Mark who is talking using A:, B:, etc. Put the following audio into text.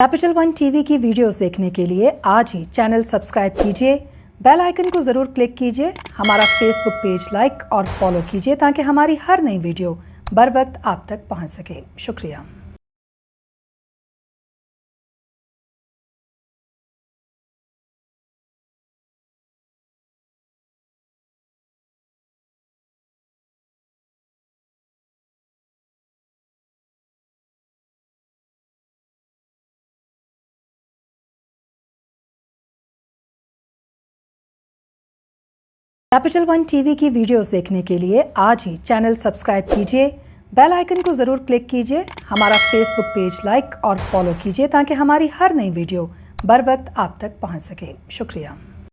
A: Capital one TV की videos देखने के लिए आज ही चैनल सब्सक्राइब कीजिए, बेल आइकन को जरूर क्लिक कीजिए, हमारा फेसबुक पेज लाइक और फॉलो कीजिए ताकि हमारी हर नई वीडियो बर वक्त आप तक पहुंच सके। शुक्रिया। कैपिटल वन टीवी की वीडियोस देखने के लिए आज ही चैनल सब्सक्राइब कीजिए, बेल आइकन को जरूर क्लिक कीजिए, हमारा फेसबुक पेज लाइक और फॉलो कीजिए ताकि हमारी हर नई वीडियो बर वक्त आप तक पहुंच सके। शुक्रिया।